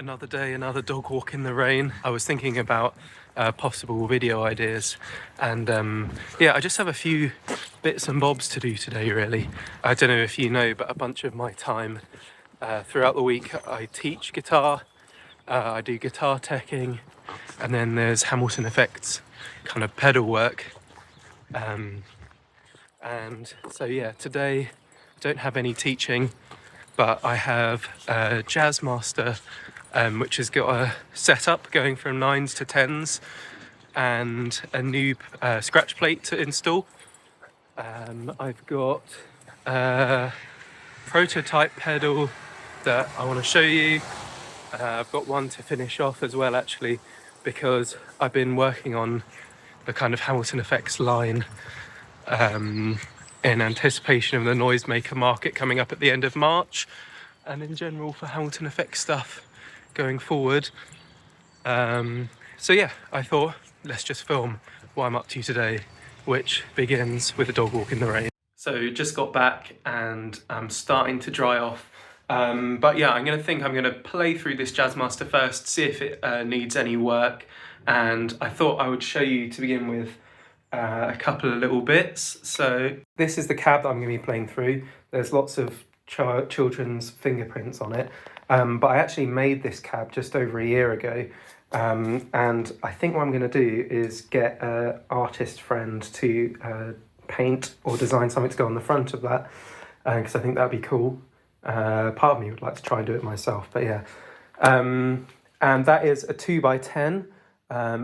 Another day, another dog walk in the rain. I was thinking about possible video ideas, and yeah, I just have a few bits and bobs to do today really. I don't know if you know, but a bunch of my time throughout the week I teach guitar, I do guitar teching, and then there's Hamilton Effects kind of pedal work. And so yeah, today I don't have any teaching, but I have a Jazzmaster which has got a setup going from 9s to 10s and a new scratch plate to install. I've got a prototype pedal that I want to show you. I've got one to finish off as well actually, because I've been working on the kind of Hamilton Effects line in anticipation of the noisemaker market coming up at the end of March, and in general for Hamilton Effects stuff going forward. So yeah, I thought let's just film what I'm up to today, which begins with a dog walk in the rain. So just got back and I'm starting to dry off. But yeah, I'm gonna play through this Jazzmaster first, see if it needs any work. And I thought I would show you to begin with a couple of little bits. So this is the cab that I'm gonna be playing through. There's lots of children's fingerprints on it. But I actually made this cab just over a year ago. And I think what I'm going to do is get an artist friend to paint or design something to go on the front of that, because I think that'd be cool. Part of me would like to try and do it myself, but yeah. And that is a 2x10.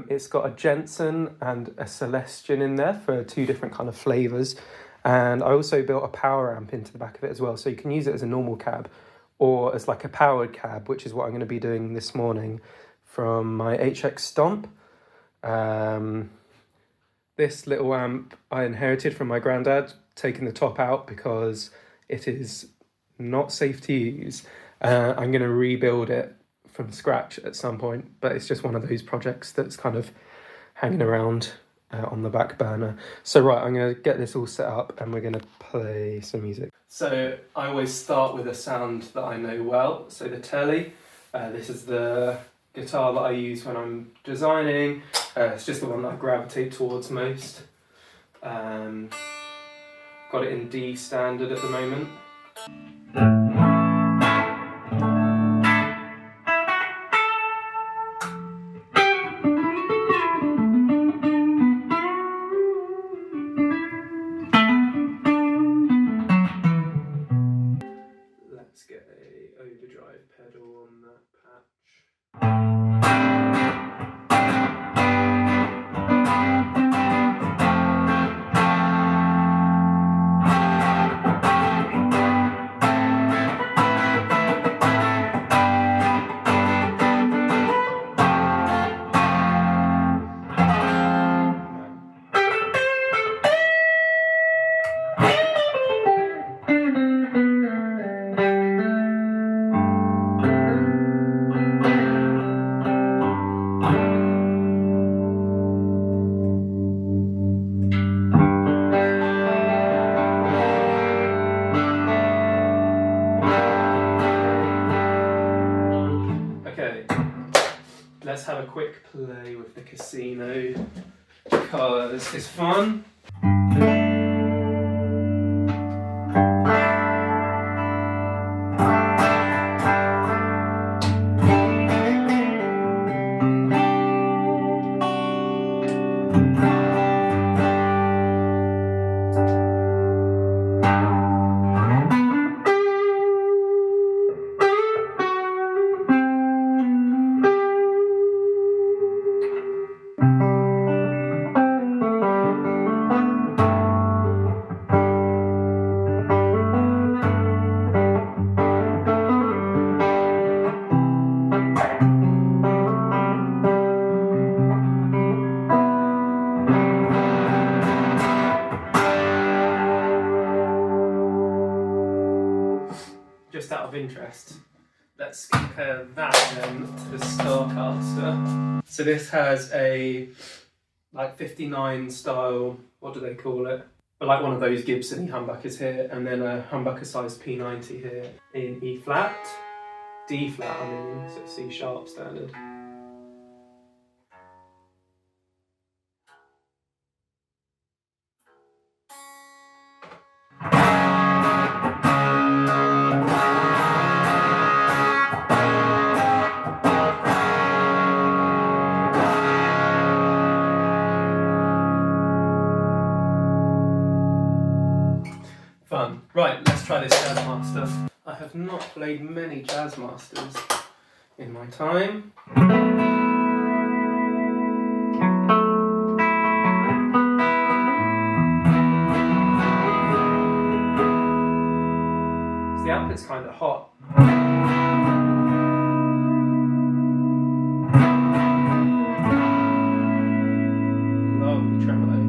It's got a Jensen and a Celestian in there for two different kind of flavours. And I also built a power amp into the back of it as well, so you can use it as a normal cab or as like a powered cab, which is what I'm going to be doing this morning from my HX Stomp. This little amp I inherited from my granddad, taking the top out because it is not safe to use. I'm going to rebuild it from scratch at some point, but it's just one of those projects that's kind of hanging around on the back burner. So right, I'm going to get this all set up and we're going to play some music. So I always start with a sound that I know well. So the Tele, this is the guitar that I use when I'm designing. It's just the one that I gravitate towards most. Got it in D standard at the moment. Let's get a overdrive pedal on that patch. Let's have a quick play with the Casino because it's fun. Just out of interest, let's compare that then to the Starcaster. So this has a like 59 style, what do they call it? But like one of those Gibson humbuckers here, and then a humbucker sized P90 here in E flat, D flat, I mean, so C sharp standard. Fun. Right, let's try this Jazzmaster. I have not played many Jazzmasters in my time. So the output's kind of hot. Lovely tremolo.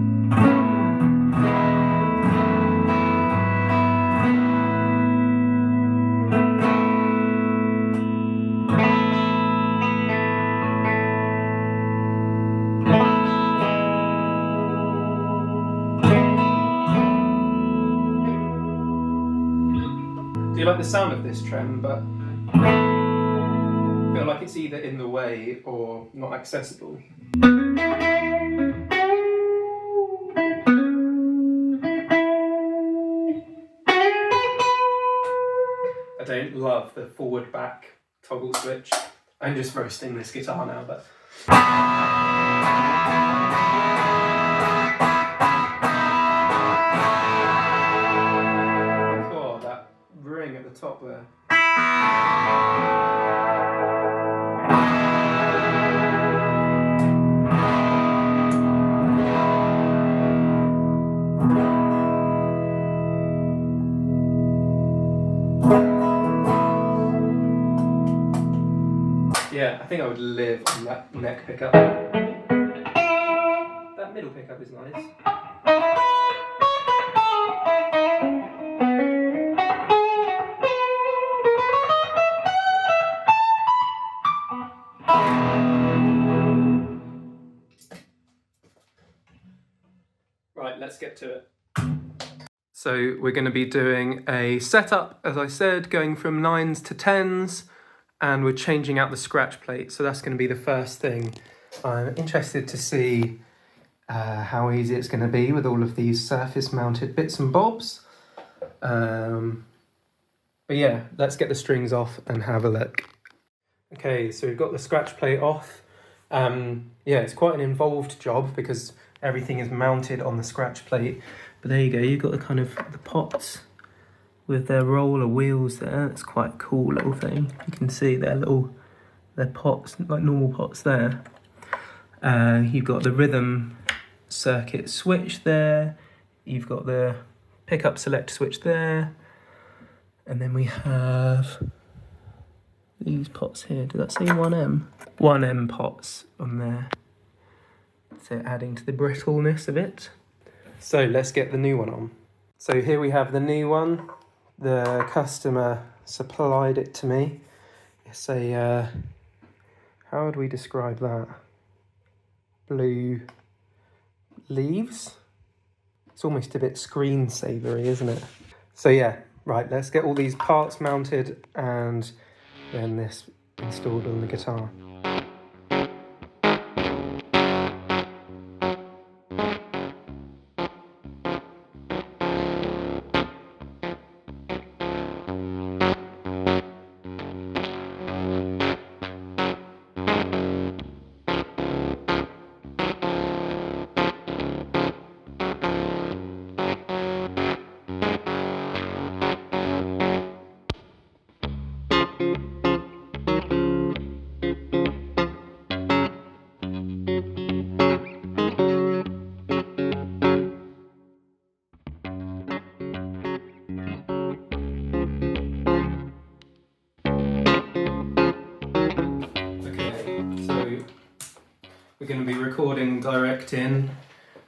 Do you like the sound of this trem, but I feel like it's either in the way or not accessible. I don't love the forward-back toggle switch. I'm just roasting this guitar now, but... Oh, that ring at the top there. Yeah, I think I would live on that neck pickup. That middle pickup is nice. Right, let's get to it. So we're going to be doing a setup, as I said, going from 9s to 10s, and we're changing out the scratch plate. So that's going to be the first thing. I'm interested to see how easy it's going to be with all of these surface mounted bits and bobs. But yeah, let's get the strings off and have a look. Okay, so we've got the scratch plate off. Yeah, it's quite an involved job because everything is mounted on the scratch plate. But there you go, you've got the kind of the pots with their roller wheels there. It's quite a cool little thing. You can see they're pots, like normal pots there. You've got the rhythm circuit switch there. You've got the pickup select switch there. And then we have these pots here. Did that say 1M? 1M pots on there. So adding to the brittleness of it. So let's get the new one on. So here we have the new one. The customer supplied it to me. It's a, how would we describe that? Blue leaves. It's almost a bit screensavery, isn't it? So yeah, right, let's get all these parts mounted and then this installed on the guitar. We're going to be recording direct in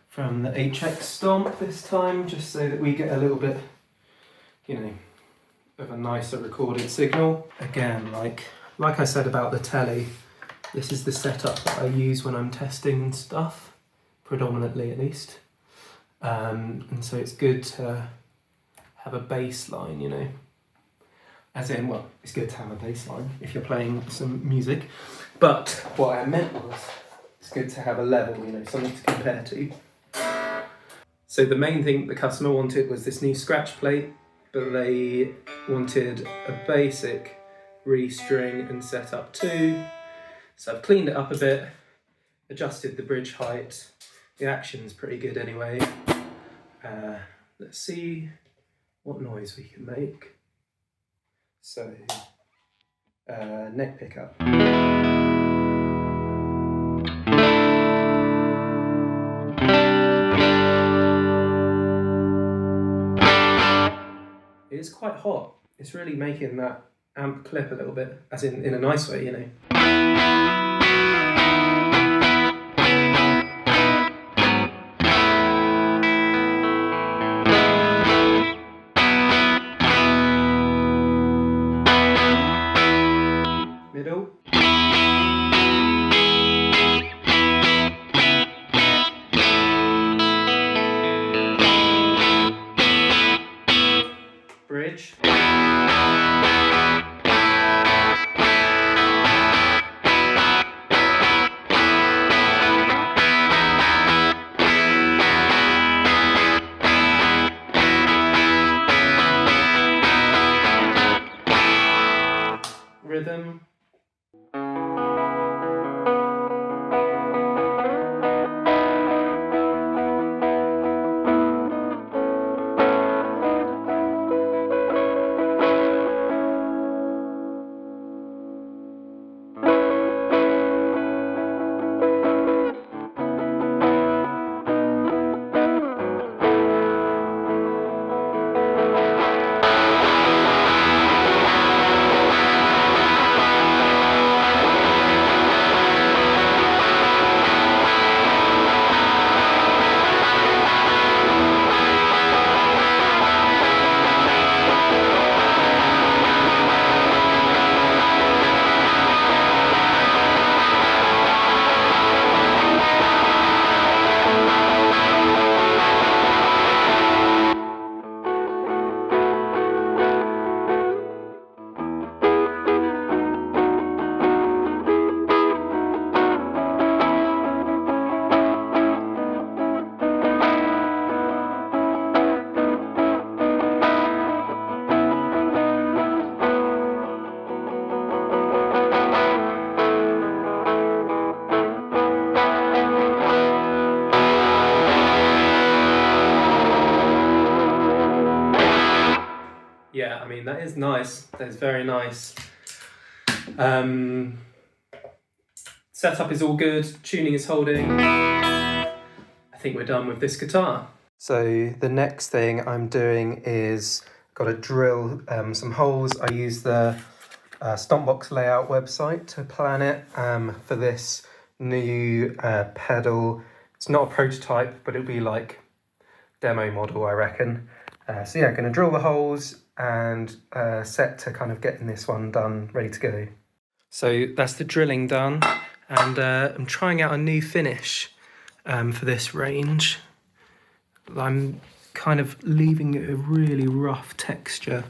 from the HX Stomp this time, just so that we get a little bit, you know, of a nicer recorded signal. Again, like I said about the Tele, this is the setup that I use when I'm testing stuff, predominantly at least. And so it's good to have a bass line, you know. As in, well, it's good to have a bass line if you're playing some music. But what I meant was, it's good to have a level, you know, something to compare to. So the main thing the customer wanted was this new scratch plate, but they wanted a basic re-string and setup too. So I've cleaned it up a bit, adjusted the bridge height. The action's pretty good anyway. Let's see what noise we can make. So, neck pickup. It's quite hot. It's really making that amp clip a little bit, as in a nice way, you know. Middle. Bridge. Rhythm. Yeah, I mean, that is nice. That is very nice. Setup is all good. Tuning is holding. I think we're done with this guitar. So the next thing I'm doing is got to drill some holes. I use the Stompbox Layout website to plan it for this new pedal. It's not a prototype, but it'll be like demo model, I reckon. So yeah, going to drill the holes and set to kind of getting this one done, ready to go. So that's the drilling done, and I'm trying out a new finish for this range. I'm kind of leaving it a really rough texture,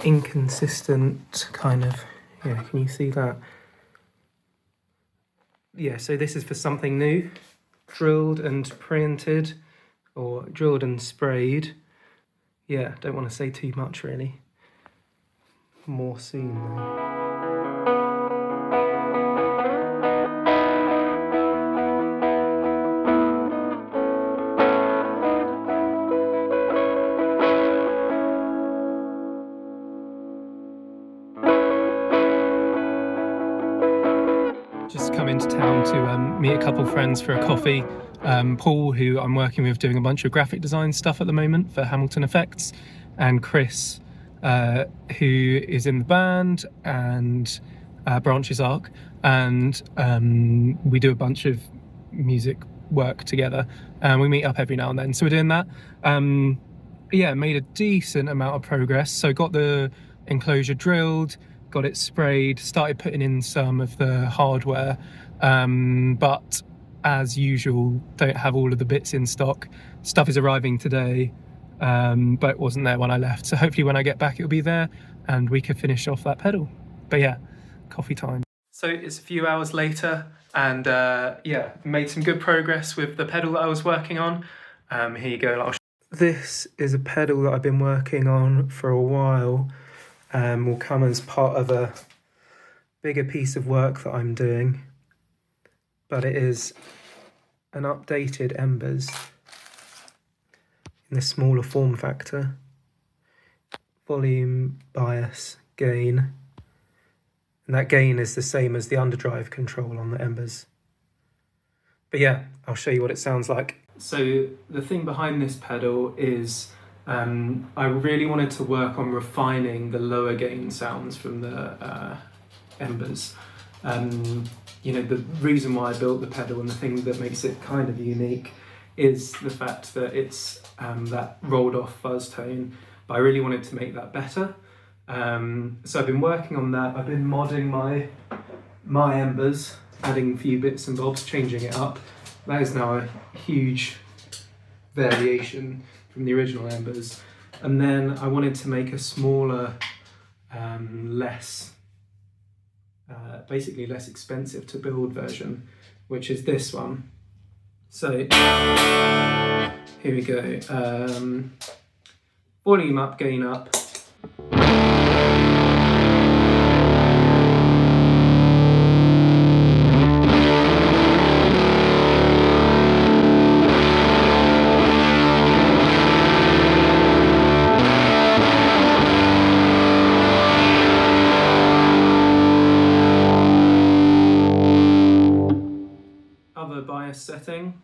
inconsistent kind of, yeah, can you see that? Yeah, so this is for something new, drilled and printed, or drilled and sprayed. Yeah, don't want to say too much really. More soon though. Just come into town to meet a couple friends for a coffee. Paul, who I'm working with doing a bunch of graphic design stuff at the moment for Hamilton Effects, and Chris, who is in the band and Branches Arc, and we do a bunch of music work together, and we meet up every now and then, so we're doing that. Yeah, made a decent amount of progress. So got the enclosure drilled, got it sprayed, started putting in some of the hardware, but as usual, don't have all of the bits in stock. Stuff is arriving today, but it wasn't there when I left, so hopefully when I get back it'll be there. and we could finish off that pedal. But yeah, coffee time. So it's a few hours later, and yeah, made some good progress with the pedal that I was working on. Here you go. This is a pedal that I've been working on for a while. Will come as part of a bigger piece of work that I'm doing, but it is an updated Embers in the smaller form factor. Volume, bias, gain, and that gain is the same as the underdrive control on the Embers. But yeah, I'll show you what it sounds like. So the thing behind this pedal is I really wanted to work on refining the lower gain sounds from the Embers. You know, the reason why I built the pedal and the thing that makes it kind of unique is the fact that it's that rolled off fuzz tone, but I really wanted to make that better. So I've been working on that. I've been modding my Embers, adding a few bits and bobs, changing it up. That is now a huge variation from the original Embers. And then I wanted to make a smaller, basically less expensive to build version, which is this one. So here we go. Volume up, gain up. Other bias setting.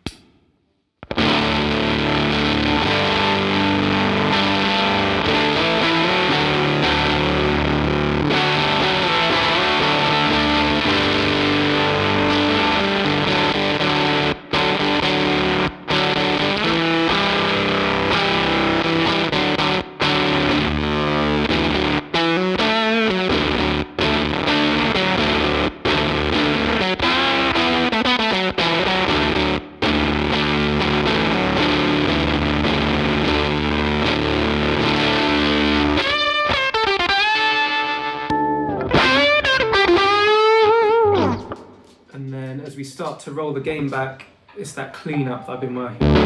As we start to roll the gain back, it's that cleanup that I've been working on.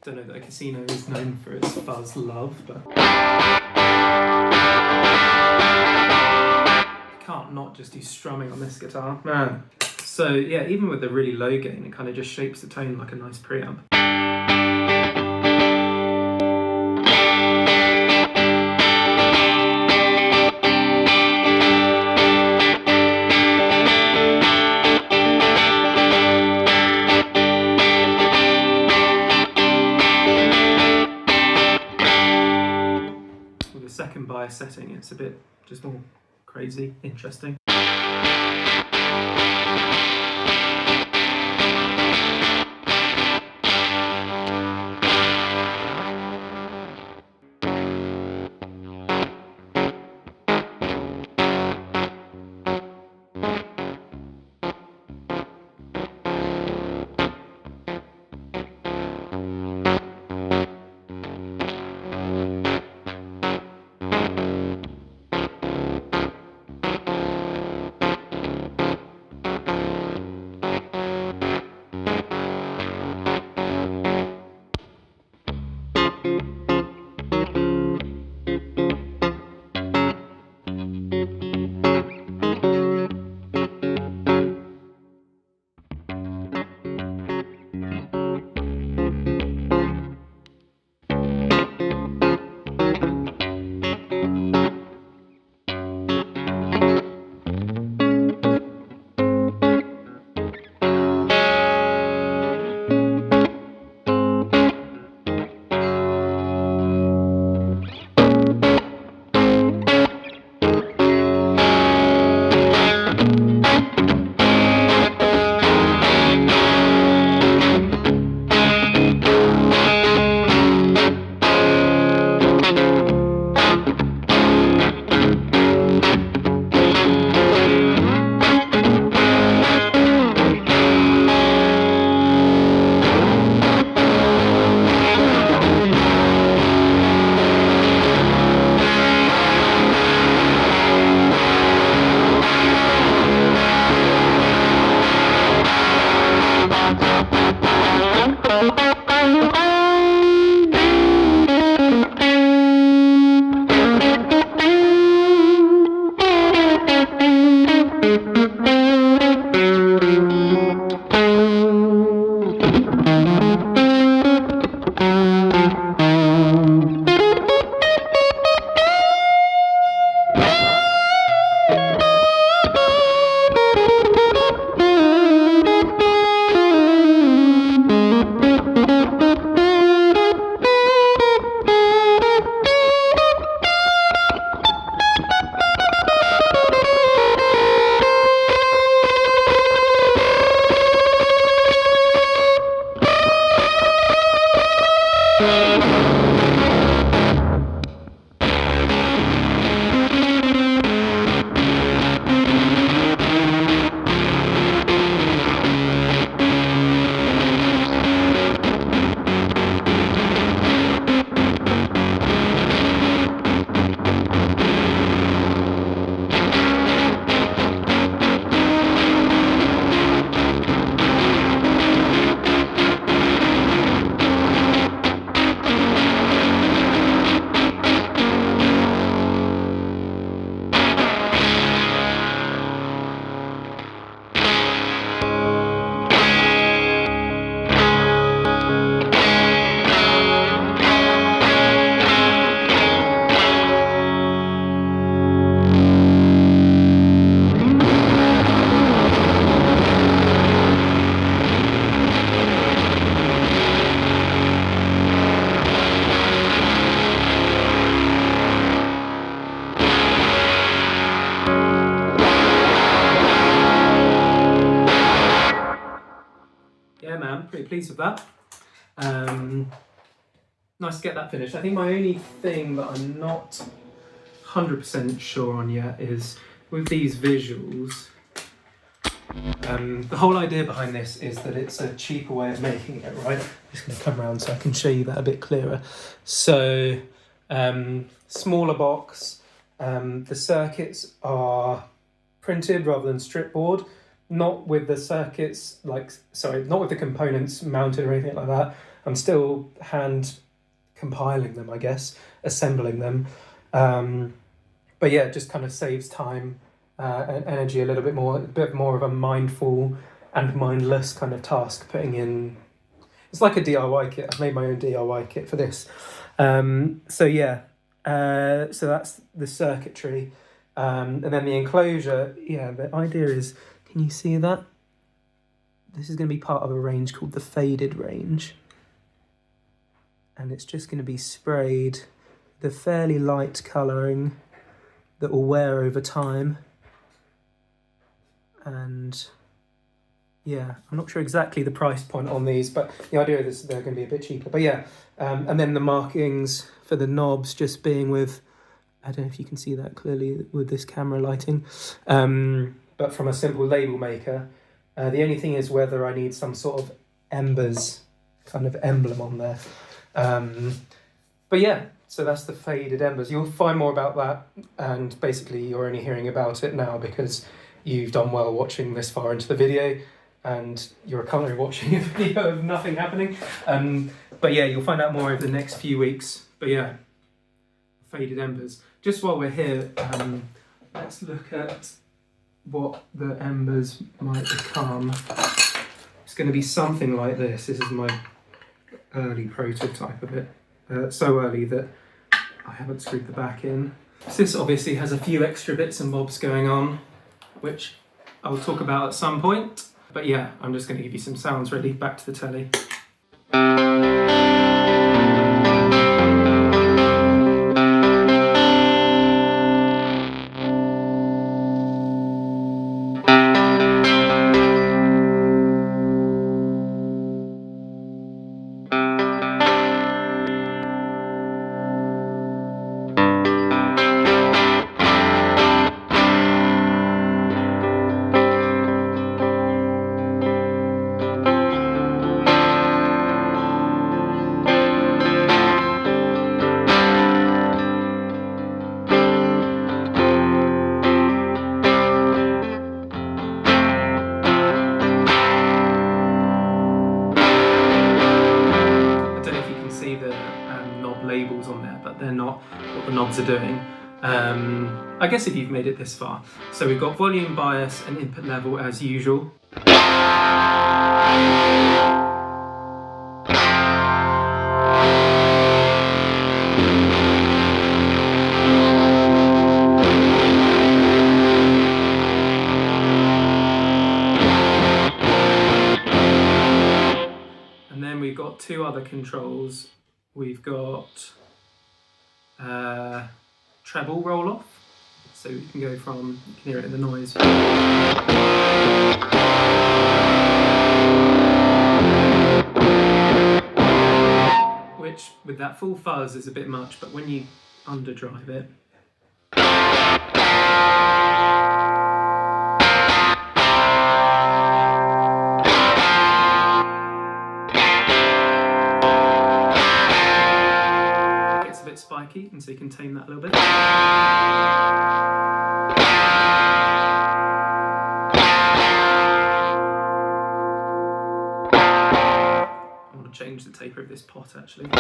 Don't know that a casino is known for its fuzz love, but I can't not just do strumming on this guitar, man. So yeah, even with the really low gain, it kind of just shapes the tone like a nice preamp. Second bias it's a bit just more crazy, interesting. Yeah, man, pretty pleased with that. Nice to get that finished. I think my only thing that I'm not 100% sure on yet is with these visuals. The whole idea behind this is that it's a cheaper way of making it, right? I'm just going to come around so I can show you that a bit clearer. So, smaller box. The circuits are printed rather than stripboard. Not with the circuits, not with the components mounted or anything like that. I'm still hand compiling them, I guess, assembling them. But yeah, it just kind of saves time and energy a bit more of a mindful and mindless kind of task putting in. It's like a DIY kit. I've made my own DIY kit for this. So that's the circuitry. And then the enclosure, the idea is, can you see that? This is going to be part of a range called the faded range. And it's just going to be sprayed with a fairly light colouring that will wear over time. And yeah, I'm not sure exactly the price point on these, but the idea is they're going to be a bit cheaper. But yeah, and then the markings for the knobs just being with, I don't know if you can see that clearly with this camera lighting, but from a simple label maker. The only thing is whether I need some sort of Embers kind of emblem on there. But yeah, so that's the faded Embers. You'll find more about that, and basically you're only hearing about it now because you've done well watching this far into the video, and you're currently watching a video of nothing happening. But yeah, you'll find out more over the next few weeks. But yeah, faded Embers. Just while we're here, let's look at what the Embers might become. It's going to be something like this. This is my early prototype of it. So early that I haven't screwed the back in. So this obviously has a few extra bits and bobs going on, which I'll talk about at some point. But yeah, I'm just going to give you some sounds really. Back to the Tele. Labels on there, but they're not what the knobs are doing. I guess if you've made it this far. So we've got volume, bias and input level as usual. And then we've got two other controls. We've got treble roll off, so we can go from, you can hear it in the noise. Which with that full fuzz is a bit much, but when you underdrive it, spiky, and so you can tame that a little bit. I want to change the taper of this pot actually.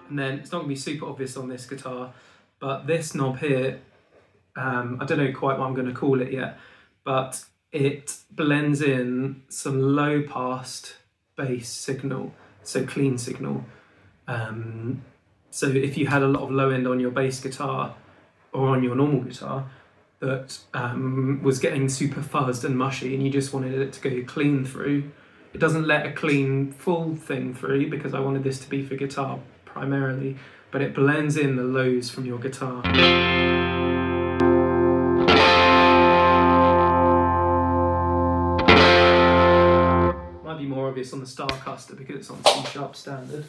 And then it's not going to be super obvious on this guitar, but this knob here, I don't know quite what I'm going to call it yet, but it blends in some low passed bass signal, so clean signal. So if you had a lot of low end on your bass guitar or on your normal guitar that was getting super fuzzed and mushy and you just wanted it to go clean through, it doesn't let a clean full thing through because I wanted this to be for guitar primarily, but it blends in the lows from your guitar. Might be more obvious on the Starcaster because it's on C# standard.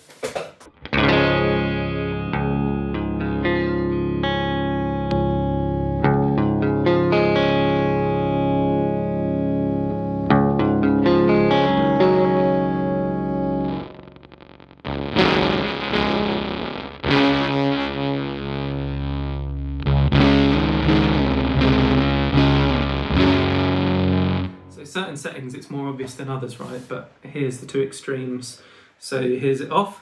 Certain settings it's more obvious than others, right? But here's the two extremes. So here's it off.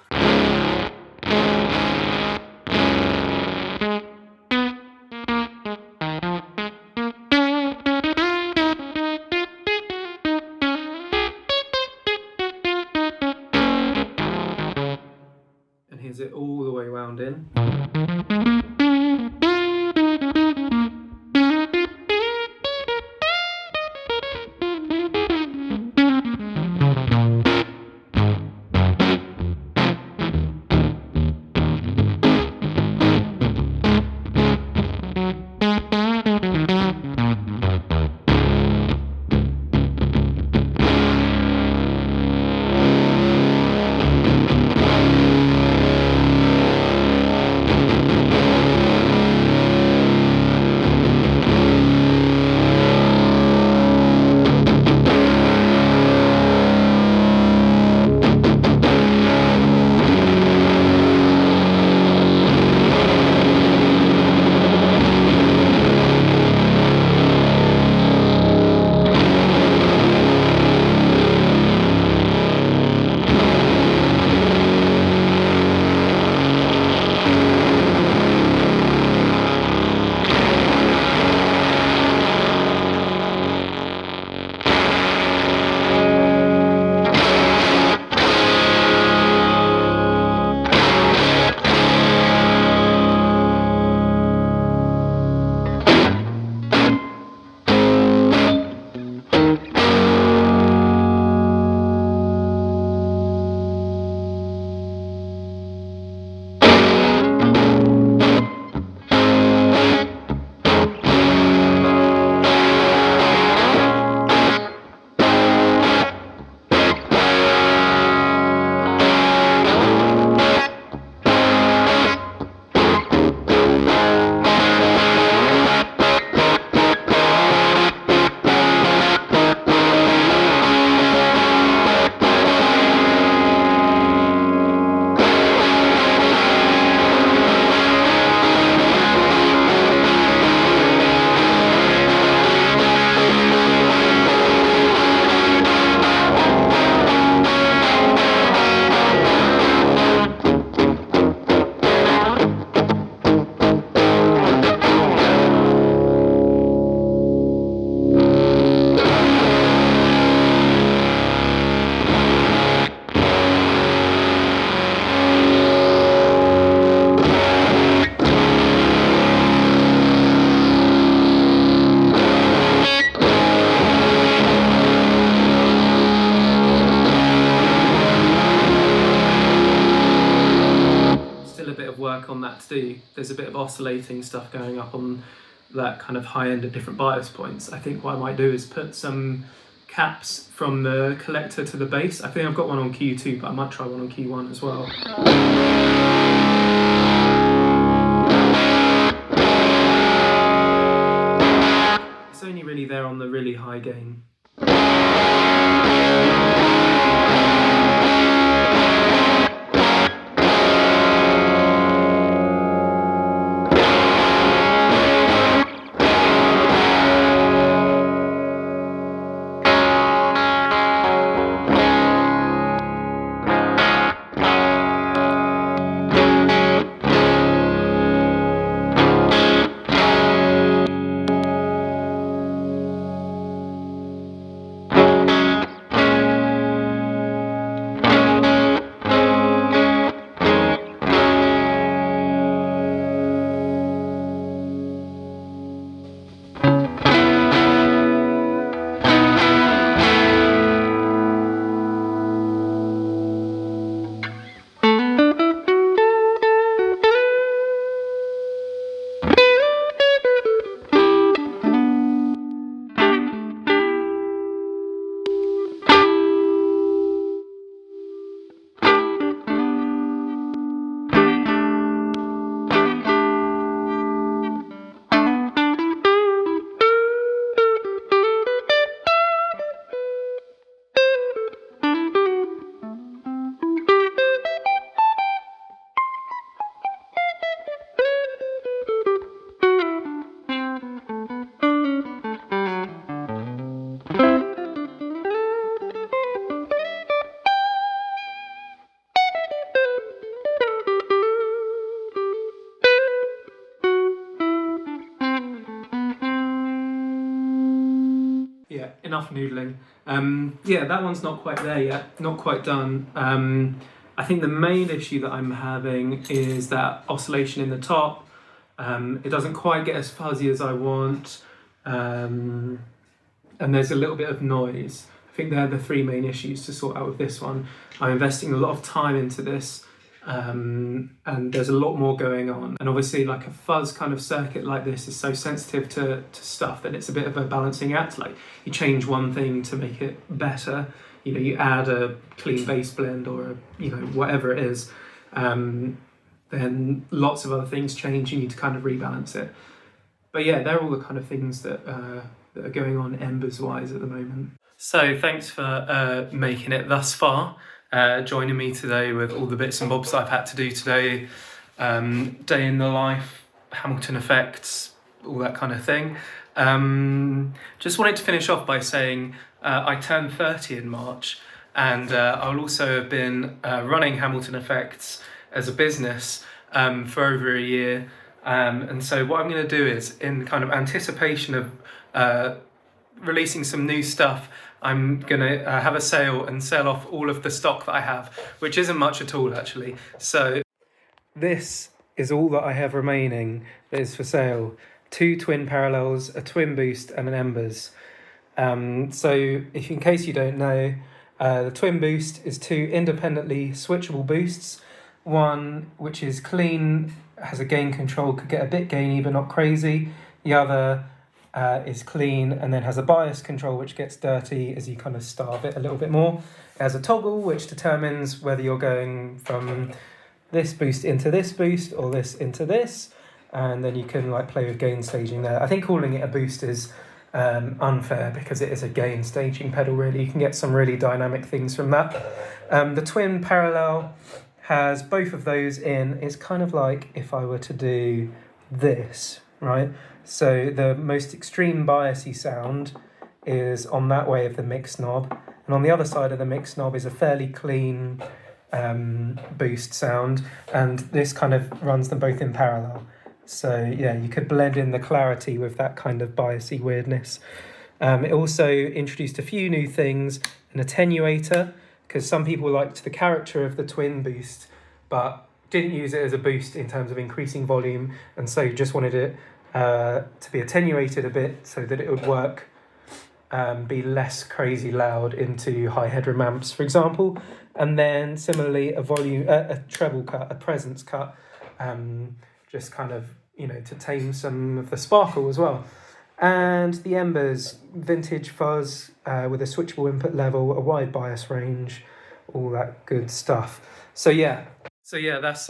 is it all the way wound in. Work on that to do. There's a bit of oscillating stuff going up on that kind of high end at different bias points. I think what I might do is put some caps from the collector to the bass. I think I've got one on Q2, but I might try one on Q1 as well. It's only really there on the really high gain. Yeah, enough noodling. Yeah, that one's not quite there yet, not quite done. I think the main issue that I'm having is that oscillation in the top. It doesn't quite get as fuzzy as I want, and there's a little bit of noise. I think they're the three main issues to sort out with this one. I'm investing a lot of time into this, and there's a lot more going on. And obviously, like a fuzz kind of circuit like this is so sensitive to stuff that it's a bit of a balancing act. Like you change one thing to make it better. You know, you add a clean bass blend or whatever it is, then lots of other things change. You need to kind of rebalance it. But yeah, they're all the kind of things that are going on Embers wise at the moment. So thanks for making it thus far, joining me today with all the bits and bobs that I've had to do today, day in the life, Hamilton effects, all that kind of thing. Just wanted to finish off by saying I turned 30 in March, and I'll also have been running Hamilton Effects as a business for over a year. And so what I'm going to do is, in kind of anticipation of releasing some new stuff, I'm going to have a sale and sell off all of the stock that I have, which isn't much at all actually. So this is all that I have remaining that is for sale. 2 twin parallels, a twin boost and an Embers. So if in case you don't know, the twin boost is 2 independently switchable boosts. One which is clean, has a gain control, could get a bit gainy but not crazy. The other is clean and then has a bias control which gets dirty as you kind of starve it a little bit more. It has a toggle which determines whether you're going from this boost into this boost or this into this, and then you can like play with gain staging there. I think calling it a boost is unfair because it is a gain staging pedal really. You can get some really dynamic things from that. The twin parallel has both of those in. It's kind of like if I were to do this, right? So the most extreme biasy sound is on that way of the mix knob, and on the other side of the mix knob is a fairly clean boost sound, and this kind of runs them both in parallel. So yeah, you could blend in the clarity with that kind of biasy weirdness. It also introduced a few new things, an attenuator, because some people liked the character of the twin boost, but didn't use it as a boost in terms of increasing volume, and so just wanted it to be attenuated a bit so that it would work, be less crazy loud into high headroom amps, for example. And then similarly, a treble cut, a presence cut, just kind of, to tame some of the sparkle as well. And the Embers, vintage fuzz with a switchable input level, a wide bias range, all that good stuff. So yeah, that's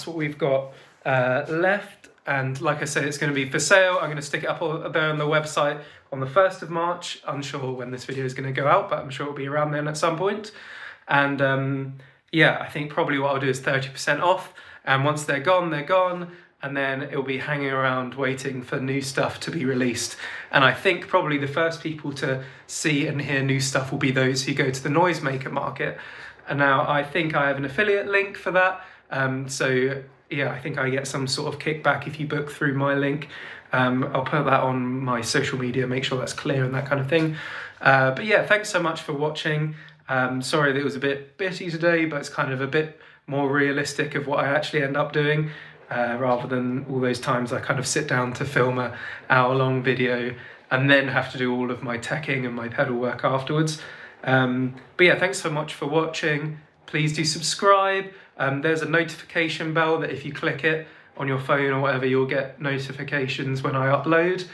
what we've got left. And like I said, it's going to be for sale. I'm going to stick it up there on the website on the 1st of March. Unsure when this video is going to go out, but I'm sure it'll be around then at some point. And I think probably what I'll do is 30% off. And once they're gone, they're gone. And then it'll be hanging around waiting for new stuff to be released. And I think probably the first people to see and hear new stuff will be those who go to the noisemaker market. And now I think I have an affiliate link for that. I think I get some sort of kickback if you book through my link. I'll put that on my social media, make sure that's clear and that kind of thing. But yeah, thanks so much for watching. Sorry that it was a bit bitty today, but it's kind of a bit more realistic of what I actually end up doing, rather than all those times I kind of sit down to film an hour-long video and then have to do all of my teching and my pedal work afterwards. But yeah, thanks so much for watching. Please do subscribe. There's a notification bell that if you click it on your phone or whatever, you'll get notifications when I upload.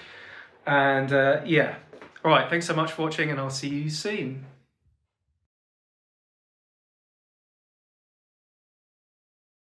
And all right, thanks so much for watching, and I'll see you soon.